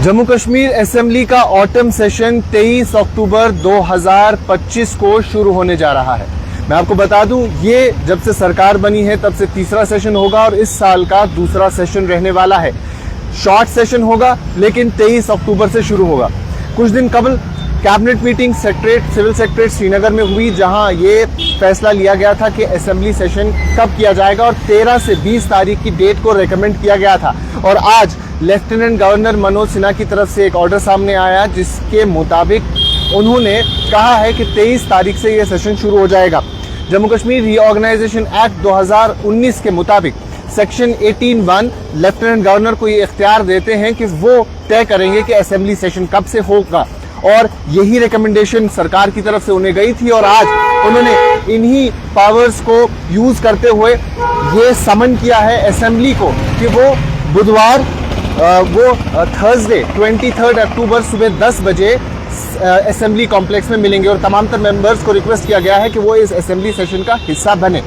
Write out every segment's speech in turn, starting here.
Jammu Kashmir assembly का autumn session 23 अक्टूबर 2025 को शुरू होने जा रहा है। मैं आपको बता दूं, ये जब से सरकार बनी है तब से तीसरा सेशन होगा और इस साल का दूसरा सेशन रहने वाला है। शॉर्ट सेशन होगा लेकिन 23 अक्टूबर से शुरू होगा। कुछ दिन कबल cabinet meeting civil secretariat Srinagar में हुई, जहां ये फैसला लिया गया था कि असेंबली सेशन कब किया जाएगा और 13 से 20 तारीख की डेट को रेकमेंड किया गया था। और आज लेफ्टिनेंट गवर्नर मनोज सिन्हा की तरफ से एक ऑर्डर सामने आया जिसके मुताबिक उन्होंने कहा है कि 23 तारीख से यह सेशन शुरू हो जाएगा। जम्मू कश्मीर रीऑर्गेनाइजेशन एक्ट 2019 के मुताबिक सेक्शन 18(1) लेफ्टिनेंट गवर्नर को ये इख्तियार देते हैं कि वो तय करेंगे कि असेंबली सेशन कब से होगा, और यही रिकमेंडेशन सरकार की तरफ से उन्हें गई थी। और आज उन्होंने इन्हीं पावर्स को यूज करते हुए ये समन किया है असेंबली को कि वो बुधवार थर्सडे 23 अक्टूबर सुबह 10 बजे असेंबली कॉम्प्लेक्स में मिलेंगे और तमाम तर मेंबर्स को रिक्वेस्ट किया गया है कि वो इस असेंबली सेशन का हिस्सा बने।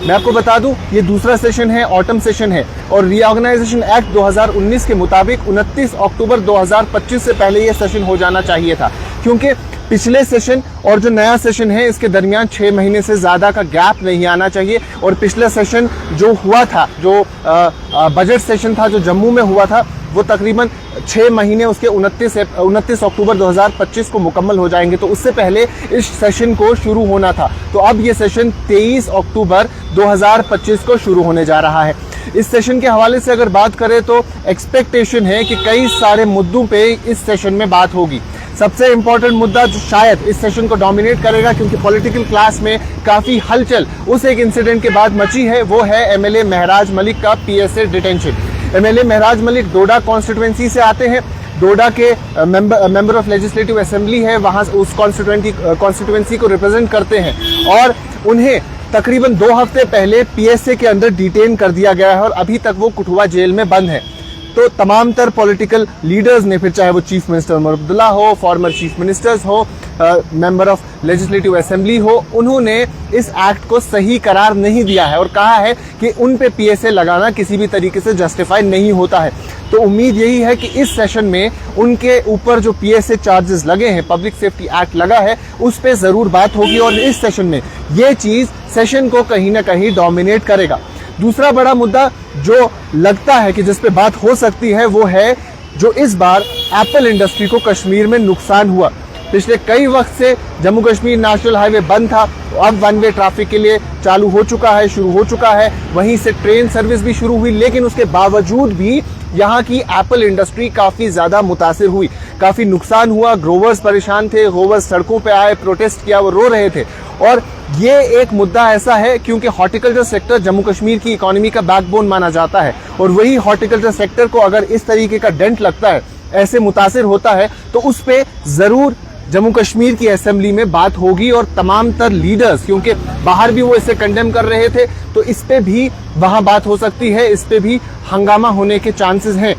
मैं आपको बता दूं, ये दूसरा सेशन है, ऑटम सेशन है और रीऑर्गेनाइजेशन एक्ट 2019 के मुताबिक 29 अक्टूबर 2025 से पहले ये सेशन हो जाना चाहिए था, क्योंकि पिछले सेशन और जो नया सेशन है इसके दरमियान 6 महीने से ज्यादा का गैप नहीं आना चाहिए। और पिछला सेशन जो हुआ था, जो बजट सेशन था, जो जम्मू में हुआ था, वो तकरीबन 6 महीने उसके 29 अक्टूबर 2025 को मुकम्मल हो जाएंगे। तो उससे पहले इस सेशन को शुरू होना था। तो अब ये सेशन 23 अक्टूबर 2025 को शुरू होने जा रहा है। इस सेशन के हवाले से अगर बात करें तो एक्सपेक्टेशन है कि कई सारे मुद्दों पे इस सेशन में बात होगी। सबसे इंपॉर्टेंट मुद्दा जो शायद इस सेशन को डोमिनेट करेगा, क्योंकि पॉलिटिकल क्लास में काफी हलचल उस एक इंसिडेंट के बाद मची है, वो है एमएलए महराज मलिक का पीएसए डिटेंशन। एमएलए महराज मलिक डोडा कॉन्स्टिट्यूएंसी से आते हैं। डोडा के मेंबर ऑफ लेजिस्लेटिव असेंबली है, वहां उस कॉन्स्टिट्यूएंसी को रिप्रेजेंट करते हैं और उन्हें तकरीबन 2 हफ्ते पहले पीएसए के अंदर डिटेन कर दिया गया है और अभी तक वो कठुआ जेल में बंद है। तो तमाम तर पॉलिटिकल लीडर्स ने, फिर चाहे वो चीफ मिनिस्टर उमर अब्दुल्ला हो, फॉर्मर चीफ मिनिस्टर्स हो, मेंबर ऑफ लेजिस्लेटिव असेंबली हो, उन्होंने इस एक्ट को सही करार नहीं दिया है और कहा है कि उन पे पीएसए लगाना किसी भी तरीके से जस्टिफाई नहीं होता है। तो उम्मीद यही है कि इस सेशन में उनके ऊपर जो पीएसए चार्जेस लगे हैं, पब्लिक सेफ्टी एक्ट लगा है, उस पे जरूर बात होगी और इस सेशन में ये चीज सेशन को कहीं ना कहीं डोमिनेट करेगा। दूसरा बड़ा मुद्दा जो लगता है कि जिस पे बात हो सकती है वो है जो इस बार एप्पल इंडस्ट्री को कश्मीर में नुकसान हुआ। पिछले कई वक्त से जम्मू कश्मीर नेशनल हाईवे बंद था, तो अब वन वे ट्रैफिक के लिए चालू हो चुका है, शुरू हो चुका है। वहीं से ट्रेन सर्विस भी शुरू हुई, लेकिन उसके बावजूद भी यहाँ की एप्पल इंडस्ट्री काफी ज्यादा मुतासिर हुई, काफी नुकसान हुआ। ग्रोवर्स परेशान थे, ग्रोवर्स सड़कों पे आए, प्रोटेस्ट किया, वो रो रहे थे। और ये एक मुद्दा ऐसा है क्योंकि हॉर्टिकल्चर सेक्टर जम्मू कश्मीर की इकोनॉमी का बैकबोन माना जाता है और वही हॉर्टिकल्चर सेक्टर को अगर इस तरीके का डेंट लगता है, ऐसे मुतासिर होता है, तो उस पे जरूर जम्मू कश्मीर की असेंबली में बात होगी और तमाम तर लीडर्स, क्योंकि बाहर भी वो इसे कंडेम कर रहे थे, तो इस पे भी वहां बात हो सकती है, इस पे भी हंगामा होने के चांसेस हैं।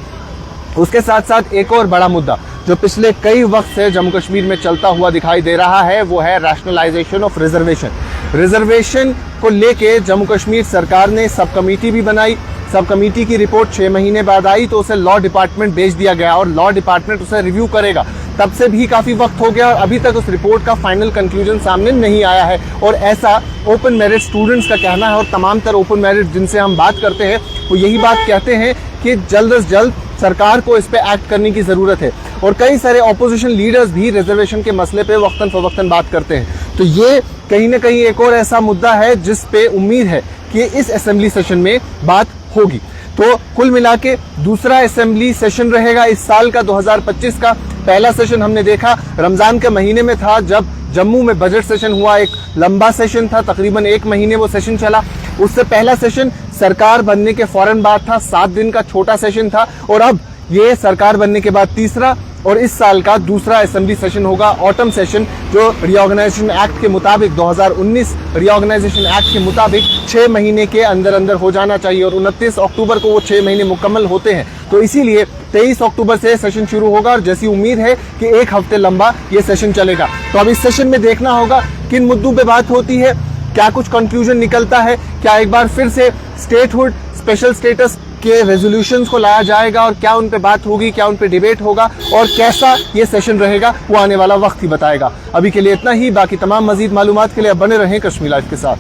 उसके साथ साथ एक और बड़ा मुद्दा जो पिछले कई वक्त से जम्मू कश्मीर में चलता हुआ दिखाई दे रहा है वो है रैशनलाइजेशन ऑफ रिजर्वेशन। रिजर्वेशन को लेके जम्मू कश्मीर सरकार ने सब कमेटी भी बनाई। सब कमेटी की रिपोर्ट 6 महीने बाद आई तो उसे लॉ डिपार्टमेंट भेज दिया गया और लॉ डिपार्टमेंट उसे रिव्यू करेगा। तब से भी काफी वक्त हो गया और अभी तक उस रिपोर्ट का फाइनल कंक्लूजन सामने नहीं आया है। और ऐसा ओपन मेरिट स्टूडेंट्स का कहना है और तमाम तर ओपन मेरिट जिनसे हम बात करते हैं वो यही बात कहते हैं कि जल्द से जल्द सरकार को इस पे एक्ट करने की जरूरत है। और कई सारे ऑपोजिशन लीडर्स भी रिजर्वेशन के मसले पे वक्तन फवक्तन बात करते हैं। तो ये कहीं ना कहीं एक और ऐसा मुद्दा है जिस पे उम्मीद है कि इस असेंबली सेशन में बात होगी। तो कुल मिला के दूसरा असेंबली सेशन रहेगा इस साल का 2025 का। पहला सेशन हमने देखा रमजान के महीने में था, जब जम्मू में बजट सेशन हुआ। एक लंबा सेशन था, तकरीबन 1 महीने वो सेशन चला। उससे पहला सेशन सरकार बनने के फौरन बाद था, 7 दिन का छोटा सेशन था। और अब ये सरकार बनने के बाद तीसरा और इस साल का दूसरा असेंबली सेशन होगा, ऑटम सेशन, जो रीऑर्गेनाइजेशन एक्ट के मुताबिक 2019 रीऑर्गेनाइजेशन एक्ट के मुताबिक 6 महीने के अंदर अंदर हो जाना चाहिए और 29 अक्टूबर को वो 6 महीने मुकम्मल होते हैं। तो इसीलिए 23 अक्टूबर से सेशन शुरू होगा और जैसी उम्मीद है कि 1 हफ्ते लंबा ये सेशन चलेगा। तो अब इस सेशन में देखना होगा किन मुद्दों पे बात होती है, क्या कुछ कंक्लूजन निकलता है, क्या एक बार फिर से स्टेटहुड, स्पेशल स्टेटस के रेजोल्यूशंस को लाया जाएगा और क्या उन पे बात होगी, क्या उन पे डिबेट होगा और कैसा ये सेशन रहेगा वो आने वाला वक्त ही बताएगा। अभी के लिए इतना ही। बाकी तमाम मजीद मालूमात के लिए अब बने रहें कश्मीर लाइव के साथ।